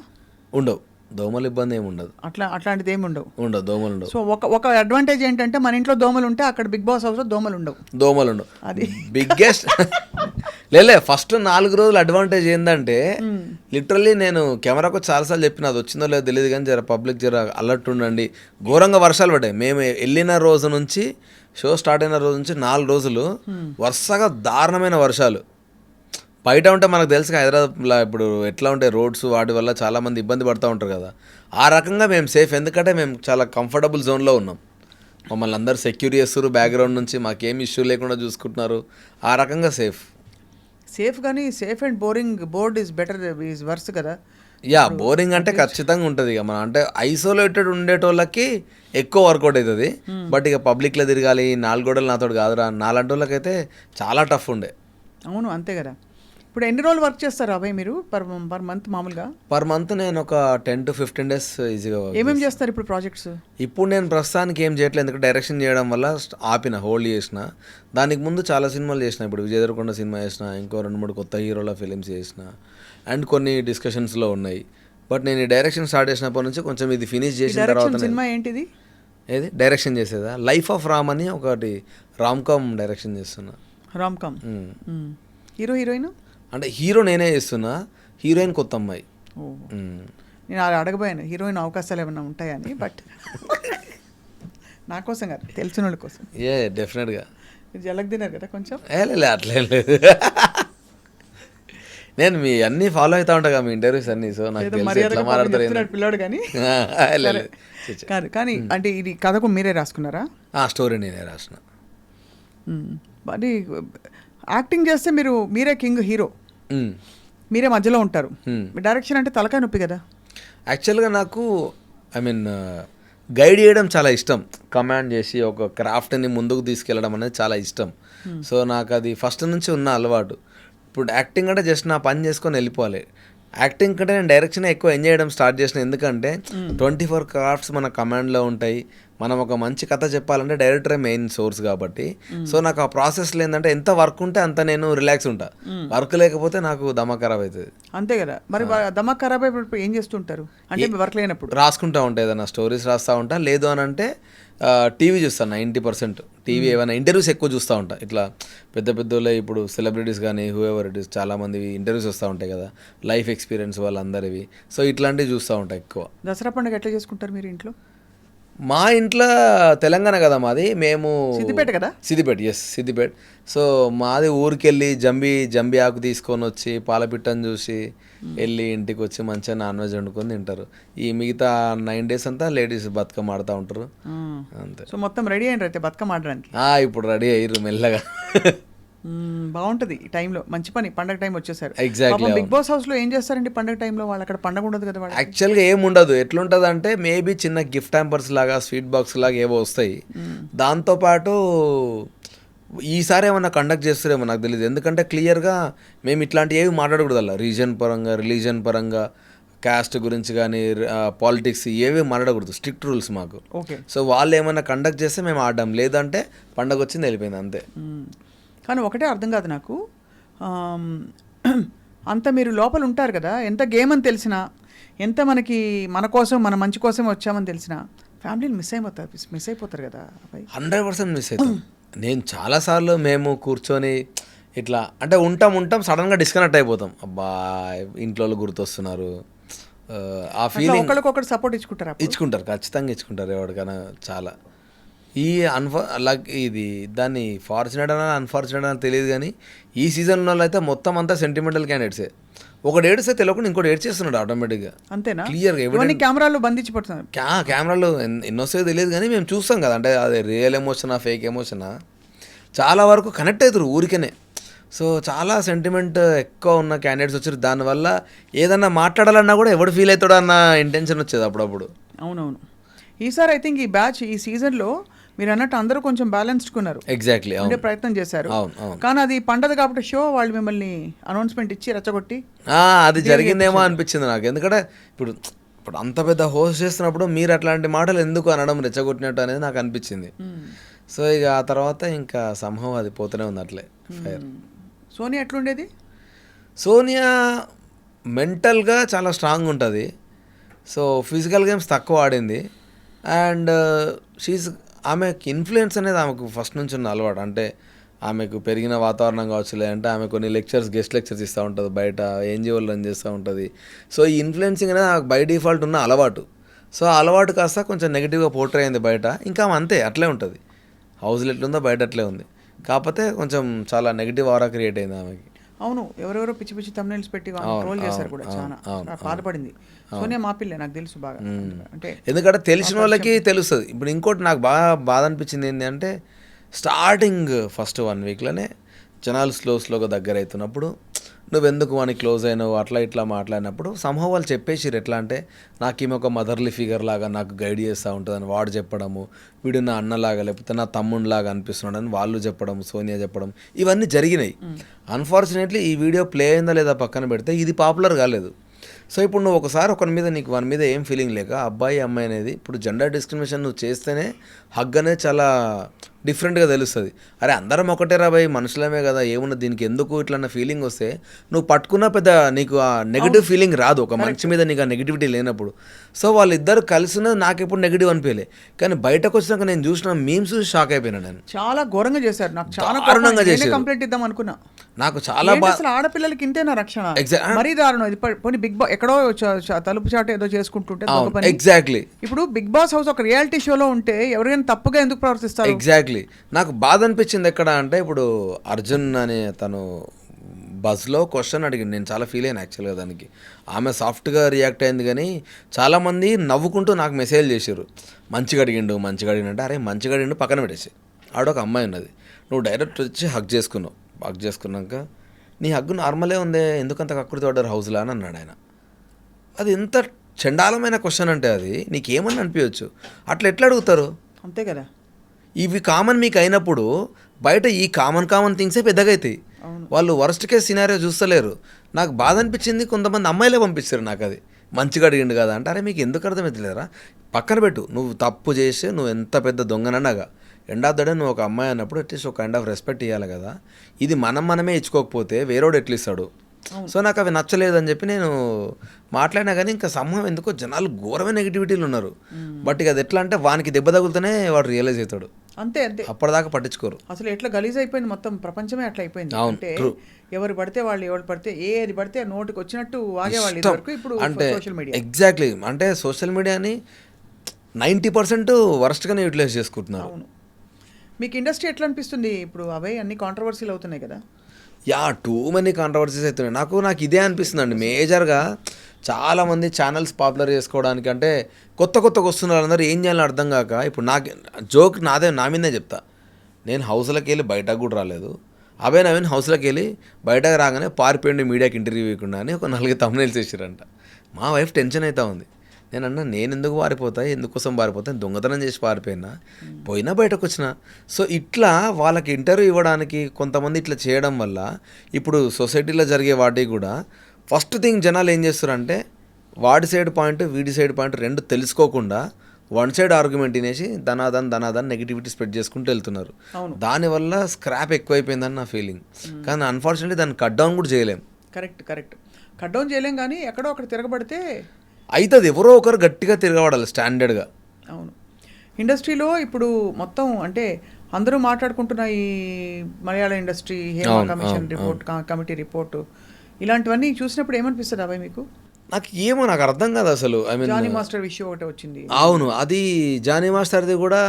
ఉండవు, దోమలు ఇబ్బంది ఏమి ఉండదు. అట్లాంటిది ఏమి ఉండవు. దోమలు ఉండవు. సో ఒక అడ్వాంటేజ్ ఏంటంటే మన ఇంట్లో దోమలు ఉంటే అక్కడ బిగ్ బాస్ హౌస్లో దోమలు ఉండవు. అది బిగ్గెస్ట్ లేలే. ఫస్ట్ 4 రోజులు అడ్వాంటేజ్ ఏంటంటే లిటరల్లీ నేను కెమెరాకు చాలాసార్లు చెప్పిన, అది వచ్చిందో లేదో తెలియదు కానీ పబ్లిక్ అలర్ట్ ఉండండి. ఘోరంగా వర్షాలు పడ్డాయి. మేము వెళ్ళిన రోజు నుంచి షో స్టార్ట్ అయిన రోజు నుంచి 4 రోజులు వరుసగా దారుణమైన వర్షాలు. బయట ఉంటే మనకు తెలుసు హైదరాబాద్లో ఇప్పుడు ఎట్లా ఉంటాయి రోడ్స్, వాటి వల్ల చాలామంది ఇబ్బంది పడుతూ ఉంటారు కదా. ఆ రకంగా మేము సేఫ్, ఎందుకంటే మేము చాలా కంఫర్టబుల్ జోన్లో ఉన్నాం. మమ్మల్ని అందరూ సెక్యూర్ చేస్తారు బ్యాక్గ్రౌండ్ నుంచి, మాకేం ఇష్యూ లేకుండా చూసుకుంటున్నారు. ఆ రకంగా సేఫ్ కానీ safe and board is better is verse కదా. బోరింగ్ అంటే ఖచ్చితంగా ఉంటుంది. ఇక మనం అంటే ఐసోలేటెడ్ ఉండేటోళ్ళకి ఎక్కువ వర్కౌట్ అవుతుంది. బట్ ఇక పబ్లిక్లో తిరగాలి, 4 గోడలు నాతో కాదురా, నాలాంటి వాళ్ళకైతే చాలా టఫ్ ఉండే. అవును అంతే కదా. ఇప్పుడు ఎన్ని రోజులు వర్క్ చేస్తారు అబ్బాయి మీరు పర్ మంత్? మామూలుగా పర్ మంత్ నేను ఒక 10 to 15 days ఈజీగా. ఏమేమి చేస్తారు ఇప్పుడు ప్రాజెక్ట్స్? ఇప్పుడు నేను ప్రస్తుతానికి ఏం చేయట్లేదు, ఎందుకంటే డైరెక్షన్ చేయడం వల్ల హోల్డ్ చేసిన. దానికి ముందు చాలా సినిమాలు చేసిన. ఇప్పుడు విజయ్ దేవరకొండ సినిమా చేసిన, ఇంకో 2-3 కొత్త హీరోల ఫిలిమ్స్ చేసిన, అండ్ కొన్ని డిస్కషన్స్లో ఉన్నాయి. బట్ నేను ఈ డైరెక్షన్ స్టార్ట్ చేసినప్పటి నుంచి కొంచెం ఇది ఫినిష్ చేసిన తర్వాత. సినిమా ఏంటిది? ఏది డైరెక్షన్ చేసేదా? లైఫ్ ఆఫ్ రామ్ అని ఒకటి రామ్కామ్ డైరెక్షన్ చేస్తున్నా. రామ్కామ్. హీరోయిన్ అంటే హీరో నేనే చేస్తున్నా, హీరోయిన్ కొత్త అమ్మాయి. నేను అడగబోయాను హీరోయిన్ అవకాశాలు ఏమైనా ఉంటాయని, బట్ నా కోసం కాదు, తెలిసిన వాళ్ళ కోసం. డెఫినెట్గా జలక్ తిన్నారు కదా కొంచెం. అట్లేం లేదు, నేను మీ అన్నీ ఫాలో అవుతా ఉంటా కదా మీ ఇంటర్వ్యూస్ అన్నీ. సో నాకు పిల్లాడు కానీ కాదు. కానీ అంటే ఇది కథకు మీరే రాసుకున్నారా? స్టోరీ నేనే రాసిన. అది యాక్టింగ్ చేస్తే మీరే కింగ్, హీరో మీరే మధ్యలో ఉంటారు. డైరెక్షన్ అంటే తలకాయ నొప్పి కదా. యాక్చువల్గా నాకు గైడ్ చేయడం చాలా ఇష్టం. కమాండ్ చేసి ఒక క్రాఫ్ట్ని ముందుకు తీసుకెళ్ళడం అనేది చాలా ఇష్టం. సో నాకు అది ఫస్ట్ నుంచి ఉన్న అలవాటు. ఇప్పుడు యాక్టింగ్ అంటే జస్ట్ నా పని చేసుకొని వెళ్ళిపోవాలి. యాక్టింగ్ కంటే నేను డైరెక్షన్ ఎక్కువ ఎంజాయ్ చేయడం స్టార్ట్ చేసిన. ఎందుకంటే 24 క్రాఫ్ట్స్ మన కమాండ్లో ఉంటాయి. మనం ఒక మంచి కథ చెప్పాలంటే డైరెక్టరే మెయిన్ సోర్స్ కాబట్టి, సో నాకు ఆ ప్రాసెస్లో ఏంటంటే ఎంత వర్క్ ఉంటే అంత నేను రిలాక్స్ ఉంటా. వర్క్ లేకపోతే నాకు దమా ఖరాబ్ అవుతుంది. అంతే కదా. మరి దమక్ ఖరాబ్ అయినప్పుడు ఏం చేస్తుంటారు అంటే వర్క్ లేనప్పుడు? రాసుకుంటా ఉంటా, ఏదైనా స్టోరీస్ రాస్తూ ఉంటా. లేదు అని అంటే టీవీ చూస్తాను. 90% టీవీ ఏమైనా ఇంటర్వ్యూస్ ఎక్కువ చూస్తూ ఉంటా. ఇట్లా పెద్ద పెద్దోళ్ళే ఇప్పుడు సెలబ్రిటీస్ కానీ హూఎవర్ ఇట్ ఈస్ చాలామంది ఇంటర్వ్యూస్ వస్తూ ఉంటాయి కదా, లైఫ్ ఎక్స్పీరియన్స్ వాళ్ళందరివి. సో ఇట్లాంటివి చూస్తూ ఉంటా ఎక్కువ. దసరా పండుగ ఎట్లా చేసుకుంటారు మీరు ఇంట్లో? మా ఇంట్లో తెలంగాణ కదా మాది, మేము సిద్దిపేట కదా. సిద్దిపేట, ఎస్ సిద్దిపేట. సో మాది ఊరికెళ్ళి జంబి ఆకు తీసుకొని వచ్చి పాలపిట్టని చూసి వెళ్ళి ఇంటికి వచ్చి మంచిగా నాన్ వెజ్ వండుకొని తింటారు. ఈ మిగతా 9 days అంతా లేడీస్ బతుకమ్మ ఆడుతూ ఉంటారు అంతే. సో మొత్తం రెడీ అయ్యారు అయితే బతుకమ్మ ఆడడానికి? ఇప్పుడు రెడీ అయ్యారు మెల్లగా. బాగుంటుంది ఈ టైంలో, మంచి పని. పండగ టైం వచ్చేసారు. ఎగ్జాక్ట్లీ. బిగ్ బాస్ హౌస్ లో ఏం చేస్తారండి పండగ టైంలో? వాళ్ళు అక్కడ పండగ ఉండదు కదా వాళ్ళు. యాక్చువల్గా ఏం ఉండదు. ఎట్లుంటుంది అంటే మేబీ చిన్న గిఫ్ట్ హ్యాంపర్స్ లాగా, స్వీట్ బాక్స్ లాగా ఏవో వస్తాయి. దాంతోపాటు ఈసారి ఏమన్నా కండక్ట్ చేస్తారేమో నాకు తెలియదు. ఎందుకంటే క్లియర్గా మేము ఇట్లాంటివి ఏవి మాట్లాడకూడదు అలా. రీజన్ పరంగా, రిలీజన్ పరంగా, కాస్ట్ గురించి కానీ, పాలిటిక్స్ ఏవి మాట్లాడకూడదు. స్ట్రిక్ట్ రూల్స్ మాకు. ఓకే. సో వాళ్ళు ఏమైనా కండక్ట్ చేస్తే మేము ఆడడం, లేదంటే పండగ వచ్చింది వెళ్ళిపోయింది అంతే. కానీ ఒకటే అర్థం కాదు నాకు, అంత మీరు లోపల ఉంటారు కదా, ఎంత గేమ్ అని తెలిసినా, ఎంత మనకి మన కోసం మన మంచి కోసం వచ్చామని తెలిసినా ఫ్యామిలీని మిస్ అయిపోతారు కదా. 100% మిస్ అవుతాం. నేను చాలాసార్లు మేము కూర్చొని ఇట్లా అంటే ఉంటాం సడన్గా డిస్కనెక్ట్ అయిపోతాం. అబ్బా ఇంట్లో వాళ్ళు గుర్తొస్తున్నారు, ఆ ఫీలింగ్. ఒకరికొకరు సపోర్ట్ ఇచ్చుకుంటారు, ఖచ్చితంగా ఇచ్చుకుంటారు ఎవరికైనా. చాలా ఈ ఇది దాన్ని ఫార్చునేట్ అన్నా అన్ఫార్చునేట్ అని తెలియదు కానీ ఈ సీజన్ వాళ్ళు అయితే మొత్తం అంతా సెంటిమెంటల్ క్యాండిడేట్సే. ఒకటి ఏడిస్తే తెలియకుండా ఇంకోటి ఏడ్ చేస్తున్నాడు ఆటోమేటిక్గా. అంతేనా? క్లియర్గా కెమెరాలు బంధించి పడుతున్నారు. కెమెరాలు ఎన్నోసే తెలియదు కానీ మేము చూస్తాం కదా, అంటే అది రియల్ ఎమోషనా ఫేక్ ఎమోషనా చాలా వరకు కనెక్ట్ అవుతారు ఊరికనే. సో చాలా సెంటిమెంట్ ఎక్కువ ఉన్న క్యాండిడేట్స్ వచ్చారు. దానివల్ల ఏదన్నా మాట్లాడాలన్నా కూడా ఎవడు ఫీల్ అవుతాడో అన్న ఇంటెన్షన్ వచ్చేది అప్పుడప్పుడు. అవునవును. ఈసారి ఐ థింక్ ఈ బ్యాచ్ ఈ సీజన్లో మీరు అన్నట్టు అందరూ కొంచెం బ్యాలెన్స్డ్ కున్నారు. ఎగ్జాక్ట్లీ. ఉండే ప్రయత్నం చేశారు. కానీ అది పండగ కాబట్టి షో వాళ్ళు మిమ్మల్ని అనౌన్స్మెంట్ ఇచ్చి రెచ్చగొట్టి అది జరిగిందేమో అనిపించింది నాకు. ఎందుకంటే ఇప్పుడు అంత పెద్ద హోస్ట్ చేస్తున్నప్పుడు మీరు అట్లాంటి మాటలు ఎందుకు అనడం రెచ్చగొట్టినట్టు అనేది నాకు అనిపించింది. సో ఇక ఆ తర్వాత ఇంకా సంభవం అది పోతూనే ఉంది అట్లే ఫైర్. సోనియా ఎట్లుండేది? సోనియా మెంటల్గా చాలా స్ట్రాంగ్ ఉంటుంది. సో ఫిజికల్ గేమ్స్ తక్కువ ఆడింది. అండ్ ఆమెకి ఇన్ఫ్లుయెన్స్ అనేది ఆమెకు ఫస్ట్ నుంచి ఉన్న అలవాటు. అంటే ఆమెకు పెరిగిన వాతావరణం కావచ్చు, లేదంటే ఆమె కొన్ని గెస్ట్ లెక్చర్స్ ఇస్తూ ఉంటుంది, బయట ఎన్జిఓలు రన్ చేస్తూ ఉంటుంది. సో ఈ ఇన్ఫ్లుయెన్సింగ్ అనేది ఆమెకు బై డిఫాల్ట్ ఉన్న అలవాటు. సో ఆ అలవాటు కాస్త కొంచెం నెగిటివ్గా పోర్ట్రే అయింది బయట. ఇంకా ఆమె అంతే అట్లే ఉంటుంది. హౌస్లో ఎట్లుందో బయట అట్లే ఉంది. కాకపోతే కొంచెం చాలా నెగిటివ్ ఆరా క్రియేట్ అయింది ఆమెకి. అవును, ఎవరెవరో పిచ్చి తమ్నెయిల్స్ పెట్టి ట్రోల్ చేశారు కూడా, చాలా బాధపడింది. సోనియా మా పిల్లే, నాకు తెలుసు బాగా. అంటే ఎందుకంటే తెలిసిన వాళ్ళకి తెలుస్తుంది. ఇప్పుడు ఇంకోటి నాకు బాధ అనిపించింది ఏంటి అంటే, స్టార్టింగ్ ఫస్ట్ 1 weekలోనే జనాలు స్లోగా దగ్గర అవుతున్నప్పుడు నువ్వెందుకు వానికి క్లోజ్ అయినావు అట్లా ఇట్లా మాట్లాడినప్పుడు సంహవ్ వాళ్ళు చెప్పేసిరు. ఎట్లా అంటే నాకు ఈమె ఒక మదర్లీ ఫిగర్ లాగా నాకు గైడ్ చేస్తూ ఉంటుందని వాడు చెప్పడము, వీడు నా అన్నలాగా లేకపోతే నా తమ్ముడిలాగా అనిపిస్తున్నాడని వాళ్ళు చెప్పడం, సోనియా చెప్పడం, ఇవన్నీ జరిగినాయి. అన్ఫార్చునేట్లీ ఈ వీడియో ప్లే అయిందా లేదా పక్కన పెడితే ఇది పాపులర్ కాలేదు. సో ఇప్పుడు నువ్వు ఒకసారి నీకు వాని మీద ఏం ఫీలింగ్ లేక అబ్బాయి అమ్మాయి అనేది, ఇప్పుడు జెండర్ డిస్క్రిమినేషన్ నువ్వు చేస్తేనే హగ్ అనేది చాలా డిఫరెంట్గా తెలుస్తుంది. అరే అందరం ఒకటే రాబాయి మనుషులమే కదా, ఏమున్నా దీనికి ఎందుకు ఇట్లా ఫీలింగ్ వస్తే నువ్వు పట్టుకున్న పెద్ద నీకు ఆ నెగిటివ్ ఫీలింగ్ రాదు ఒక మనిషి మీద, నీకు ఆ నెగిటివిటీ లేనప్పుడు. సో వాళ్ళిద్దరు కలిసిన నాకు ఎప్పుడు నెగిటివ్ అనిపించలే. కానీ బయటకు వచ్చినాక నేను చూసిన మీమ్స్ షాక్ అయిపోయినా. నేను చాలా ఘోరంగా చేశారు, నాకు చాలా దారుణంగా చేసి కంప్లైంట్ ఇద్దాం అనుకున్నా. నాకు చాలా అసలు ఆడపిల్లలకి ఇంతేనా రక్షణ? మరీ దారుణం. ఇది పోనీ బిగ్ బాస్ ఎక్కడో తలుపు చాటు ఏదో చేసుకుంటుంటే ఎగ్జాక్ట్లీ. ఇప్పుడు బిగ్ బాస్ హౌస్ ఒక రియాలిటీ షోలో ఉంటే ఎవరికైనా తప్పుగా ఎందుకు ప్రవర్తిస్తారు? ఎగ్జాక్ట్లీ. నాకు బాధ అనిపించింది ఎక్కడ అంటే, ఇప్పుడు అర్జున్ అనే తను బజ్లో క్వశ్చన్ అడిగింది, నేను చాలా ఫీల్ అయ్యాను యాక్చువల్గా దానికి. ఆమె సాఫ్ట్గా రియాక్ట్ అయింది కానీ చాలామంది నవ్వుకుంటూ నాకు మెసేజ్ చేశారు, మంచిగా అడిగిండు అంటే, అరే మంచిగా అడిగిండు పక్కన పెట్టేసి, ఆడొక అమ్మాయి ఉన్నది, నువ్వు డైరెక్ట్ వచ్చి హగ్ చేసుకున్నాక నీ హగ్గు నార్మలే ఉందే, ఎందుకంత కక్కుర్తి పడ్డారు హౌస్లో అని అన్నాడు ఆయన. అది ఎంత చండాలమైన క్వశ్చన్ అంటే, అది నీకేమని అనిపించవచ్చు, అట్లా ఎట్లా అడుగుతారు? అంతే కదా. ఇవి కామన్ మీకు అయినప్పుడు బయట ఈ కామన్ థింగ్సే పెద్దగా అవుతాయి. వాళ్ళు వర్స్ట్ కేస్ సినారియో చూస్తలేరు. నాకు బాధ అనిపించింది, కొంతమంది అమ్మాయిలే పంపిస్తారు నాకు, అది మంచిగా అడిగిండు కదా అంటే, అరే మీకు ఎందుకు అర్థమవుతలేరా, పక్కన పెట్టు, నువ్వు తప్పు చేసి నువ్వు ఎంత పెద్ద దొంగనన్నాగా ఎండ్ ఆఫ్ ద డే నువ్వు ఒక అమ్మాయి అన్నప్పుడు అట్లీస్ట్ ఒక కైండ్ ఆఫ్ రెస్పెక్ట్ ఇవ్వాలి కదా. ఇది మనమే ఇచ్చుకోకపోతే వేరేవాడు ఎట్లా ఇస్తాడు. సో నాకు అవి నచ్చలేదని చెప్పి నేను మాట్లాడినా, కానీ ఇంకా సమూహం ఎందుకో జనాలు ఘోరమైన నెగిటివిటీలు ఉన్నారు. బట్ ఇక అది ఎట్లా అంటే వానికి దెబ్బ తగులుతూనే వాడు రియలైజ్ అవుతాడు, అంతే అంతే, అప్పటిదాకా పట్టించుకోరు. అసలు ఎట్లా గలీజ్ అయిపోయింది మొత్తం ప్రపంచమే అట్లా అయిపోయింది. అంటే ఎవరు పడితే వాళ్ళు, ఎవరు పడితే ఏది పడితే నోటికి వచ్చినట్టు వాగేవాళ్ళు ఇదివరకు, ఇప్పుడు అంటే సోషల్ మీడియా. ఎగ్జాక్ట్లీ, అంటే సోషల్ మీడియాని 90% వర్స్ట్గానే యూటిలైజ్ చేసుకుంటున్నారు. అవును. మీకు ఇండస్ట్రీ ఎట్లా అనిపిస్తుంది ఇప్పుడు? అవే అన్ని కాంట్రవర్సీలు అవుతున్నాయి కదా. యా, టూ మెనీ కాంట్రవర్సీస్ అవుతున్నాయి. నాకు ఇదే అనిపిస్తుంది అండి మేజర్గా. చాలామంది ఛానల్స్ పాపులర్ చేసుకోవడానికి అంటే కొత్తగా వస్తున్నారు, అందరూ ఏం చేయాలని అర్థం కాక. ఇప్పుడు నాకు జోక్ నా మీదే చెప్తా, నేను హౌస్లోకి వెళ్ళి బయటకు కూడా రాలేదు. అభయ్ నవీన్ హౌస్లోకి వెళ్ళి బయటకు రాగానే పారిపోయింది మీడియాకి ఇంటర్వ్యూ ఇవ్వకుండా అని ఒక 4 thumbnails వేసారంట. మా వైఫ్ టెన్షన్ అవుతా ఉంది. నేను అన్నా, నేను ఎందుకు పారిపోతా, ఎందుకోసం పారిపోతా, దొంగతనం చేసి పారిపోయినా, పోయినా బయటకు వచ్చిన. సో ఇట్లా వాళ్ళకి ఇంటర్వ్యూ ఇవ్వడానికి కొంతమంది ఇట్లా చేయడం వల్ల ఇప్పుడు సొసైటీలో జరిగే వాటికి కూడా ఫస్ట్ థింగ్ జనాలు ఏం చేస్తారంటే వాడి సైడ్ పాయింట్ వీడి సైడ్ పాయింట్ రెండు తెలుసుకోకుండా వన్ సైడ్ ఆర్గ్యుమెంట్ తినేసి ధనాదన్ నెగిటివిటీ స్ప్రెడ్ చేసుకుంటూ వెళ్తున్నారు. దానివల్ల స్క్రాప్ ఎక్కువైపోయిందని నా ఫీలింగ్. కానీ అన్ఫార్చునేట్లీ దాన్ని కట్ డౌన్ కూడా చేయలేం. కరెక్ట్ కట్ డౌన్ చేయలేం, కానీ ఎక్కడో అక్కడ తిరగబడితే అవుతుంది. ఎవరో ఒకరు గట్టిగా తిరగబడాలి స్టాండర్డ్గా. అవును. ఇండస్ట్రీలో ఇప్పుడు మొత్తం అంటే అందరూ మాట్లాడుకుంటున్న ఈ Malayala industry Hema commission report, committee report, ఇలాంటివన్నీ చూసినప్పుడు ఏమనిపిస్తుంది అబ్బాయి మీకు? నాకు అర్థం కాదు అసలు. ఐ మీన్ జానీ మాస్టర్ విషయం ఒకటి వచ్చింది. అవును, అది జానీ మాస్టర్ది కూడా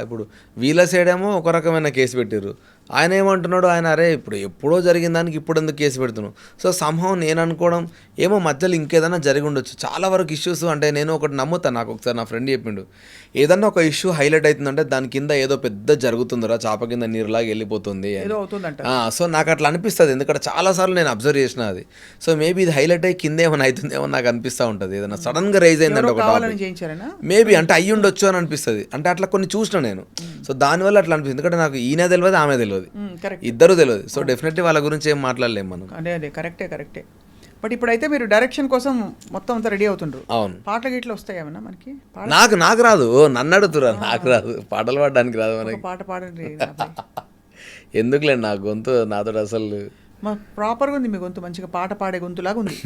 ఇప్పుడు వీళ్ళ సైడ్ ఏమో ఒక రకమైన కేసు పెట్టారు. ఆయన ఏమంటున్నాడు, ఆయన అరే ఇప్పుడు ఎప్పుడో జరిగిన దానికి ఇప్పుడు ఎందుకు కేసు పెడుతున్నావు. సో సంహవ్ నేను అనుకోవడం ఏమో మధ్యలో ఇంకేదైనా జరిగి ఉండొచ్చు. చాలా వరకు ఇష్యూస్ అంటే నేను ఒకటి నమ్ముతాను, నాకు ఒకసారి నా ఫ్రెండ్ చెప్పిండు, ఏదన్నా ఒక ఇష్యూ హైలైట్ అవుతుందంటే దాని కింద ఏదో పెద్ద జరుగుతుందిరా, చాప కింద నీరులాగా వెళ్ళిపోతుంది. సో నాకు అట్లా అనిపిస్తుంది, ఎందుకంటే చాలాసార్లు నేను అబ్జర్వ్ చేసిన అది. సో మేబీ ఇది హైలైట్ అయ్యి కింద ఏమైనా అవుతుందేమో నాకు అనిపిస్తూ ఉంటుంది. ఏదైనా సడన్గా రైజ్ అయిందంటే ఒక టాపిక్ మేబీ అంటే అయ్యి ఉండొచ్చు అని అనిపిస్తుంది. అంటే అట్లా కొన్ని చూసిన నేను. సో దానివల్ల అట్లా అనిపిస్తుంది, ఎందుకంటే నాకు ఈయన తెలియదు ఆమె తెలియదు, ఇద్దరు తెలియదు. సో డెఫినెట్లీ వాళ్ళ గురించి ఏం మాట్లాడలేము మనం. అదే కరెక్టే. బట్ ఇప్పుడైతే మీరు డైరెక్షన్ కోసం మొత్తం అంతా రెడీ అవుతుండ్రు. అవును. పాటలు గిట్లా వస్తాయి ఏమన్నా మనకి? నాకు రాదు, నన్ను అడుగుతురా, నాకు రాదు, పాటలు పాడడానికి రాదు మనకి. పాట పాడండి. ఎందుకులేండి, నా గొంతు నాతో అసలు ప్రాపర్గా ఉంది, మీ గొంతు మంచిగా పాట పాడే గొంతులాగా ఉంది.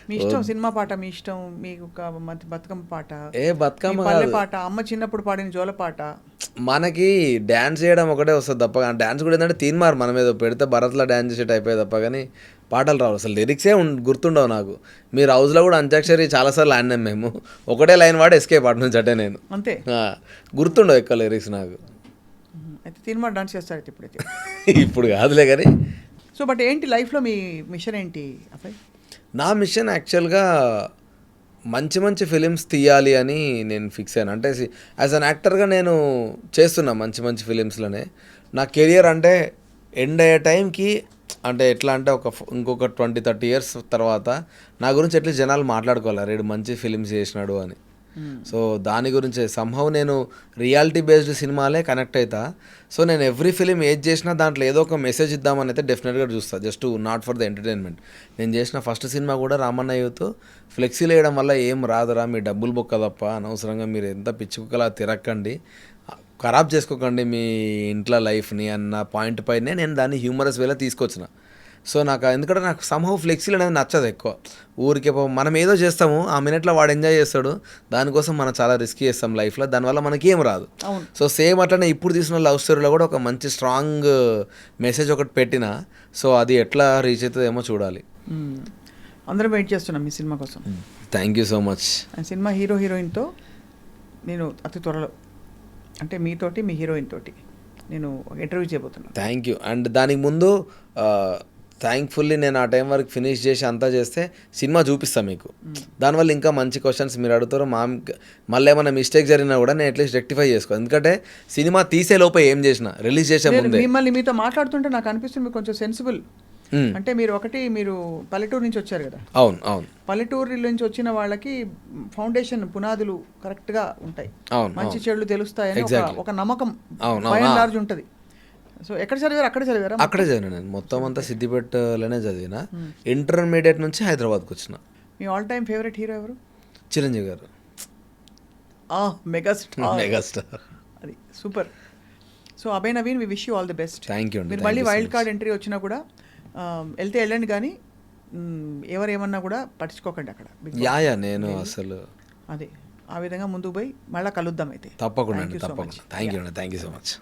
మీ ఇష్టం, సినిమా పాట మీ ఇష్టం, మీకు బతుకమ్మ పాట, బతుకమ్మ పల్లె పాట, అమ్మ చిన్నప్పుడు పాడిన జోల పాట. మనకి డ్యాన్స్ చేయడం ఒకటే వస్తుంది తప్ప, డ్యాన్స్ కూడా ఏంటంటే తీన్మార్ మనం ఏదో పెడితే భరత్లో డ్యాన్స్ చేసేట అయిపోయి తప్ప, కానీ పాటలు రావు అసలు. లిరిక్సే గుర్తుండవు నాకు. మీరు హౌస్లో కూడా అంత్యాక్షరి చాలాసార్లు ఆడినాం మేము, ఒకటే లైన్ వాడి ఎస్కేప్ పాట నుంచి అంటే నేను అంతే, గుర్తుండవు ఎక్కువ లిరిక్స్ నాకు. అయితే తీన్మార్ డాన్స్ చేస్తారు ఇప్పుడైతే? ఇప్పుడు కాదులే కానీ. సో బట్ ఏంటి లైఫ్లో మీ మిషన్ ఏంటి అబ్బాయి? నా మిషన్ యాక్చువల్గా మంచి ఫిలిమ్స్ తీయాలి అని నేను ఫిక్స్ అయ్యాను. అంటే యాజ్ అన్ యాక్టర్గా నేను చేస్తున్నా మంచి ఫిలిమ్స్లోనే. నా కెరియర్ అంటే ఎండ్ అయ్యే టైంకి అంటే ఎట్లా అంటే ఇంకొక 20-30 years తర్వాత నా గురించి ఎట్లా జనాలు మాట్లాడుకోవాలి, రేడు మంచి ఫిలిమ్స్ చేసినాడు అని. సో దాని గురించే సంహవ్ నేను రియాలిటీ బేస్డ్ సినిమాలే కనెక్ట్ అవుతా. సో నేను ఎవ్రీ ఫిలిం ఏది చేసినా దాంట్లో ఏదో ఒక మెసేజ్ ఇద్దామని అయితే డెఫినెట్గా చూస్తాను, just not for the entertainment. నేను చేసిన ఫస్ట్ సినిమా కూడా రామన్న యూత్ ఫ్లెక్సీలు వేయడం వల్ల ఏం రాదురా, మీ డబ్బులు బొక్క తప్ప, అనవసరంగా మీరు ఎంత పిచ్చుకులా తిరక్కండి, ఖరాబ్ చేసుకోకండి మీ ఇంట్లో లైఫ్ని అన్న పాయింట్ పైనే నేను దాన్ని హ్యూమరస్ వేలో తీసుకొచ్చిన. సో ఎందుకంటే నాకు సంహవ్ ఫ్లెక్సీలు అనేది నచ్చదు ఎక్కువ. ఊరికే మనం ఏదో చేస్తాము, ఆ మినిట్లో వాడు ఎంజాయ్ చేస్తాడు, దానికోసం మనం చాలా రిస్క్ చేస్తాం లైఫ్లో, దానివల్ల మనకి ఏం రాదు. సో సేమ్ అట్లనే ఇప్పుడు తీసిన లవ్ స్టోరీలో కూడా ఒక మంచి స్ట్రాంగ్ మెసేజ్ ఒకటి పెట్టిన. సో అది ఎట్లా రీచ్ అవుతుందేమో చూడాలి. అందరం వెయిట్ చేస్తున్నాం మీ సినిమా కోసం. Thank you so much. Cinema హీరోయిన్తో నేను అతి త్వరలో, అంటే మీతోటి మీ హీరోయిన్ తోటి నేను ఇంటర్వ్యూ చేయబోతున్నాను. Thank you. అండ్ దానికి ముందు థ్యాంక్ఫుల్లీ నేను ఆ టైం వరకు ఫినిష్ చేసి అంతా చేస్తే సినిమా చూపిస్తాను మీకు. దానివల్ల ఇంకా మంచి క్వశ్చన్స్ మీరు అడుగుతారు. మళ్ళీ ఏమైనా మిస్టేక్ జరిగినా కూడా నేను అట్లీస్ట్ రెక్టిఫై చేసుకో, ఎందుకంటే సినిమా తీసే లోపే ఏం చేసినా రిలీజ్ చేసే ముందే. మిమ్మల్ని మీతో మాట్లాడుతుంటే నాకు అనిపిస్తుంది మీరు కొంచెం సెన్సిబుల్. అంటే మీరు పల్లెటూరు నుంచి వచ్చారు కదా. అవును. పల్లెటూరు నుంచి వచ్చిన వాళ్ళకి ఫౌండేషన్ పునాదులు కరెక్ట్గా ఉంటాయి, మంచి చెడులు తెలుస్తాయని ఒక నమ్మకం లార్జ్ ఉంటుంది. సో ఎక్కడ చదివారు? అక్కడ చదివారా? అక్కడే చదివిన నేను మొత్తం అంతా సిద్దిపేటలోనే చదివిన. ఇంటర్మీడియట్ నుంచి హైదరాబాద్కి వచ్చిన. మీ ఆల్ టైమ్ ఫేవరెట్ హీరో ఎవరు? చిరంజీవి గారు. మెగాస్టార్. మెగాస్టార్. అది super. So Abhay Naveen, we wish you all the best. Thank you. మీరు మళ్ళీ వైల్డ్ కార్డ్ ఎంట్రీ వచ్చినా కూడా వెళ్తే వెళ్ళండి, కానీ ఎవరేమన్నా కూడా పట్టించుకోకండి అక్కడ. యా నేను అసలు అదే ఆ విధంగా ముందుకు పోయి మళ్ళీ కలుద్దాం అయితే. తప్పకుండా అండి, తప్పకుండా. Thank you so much.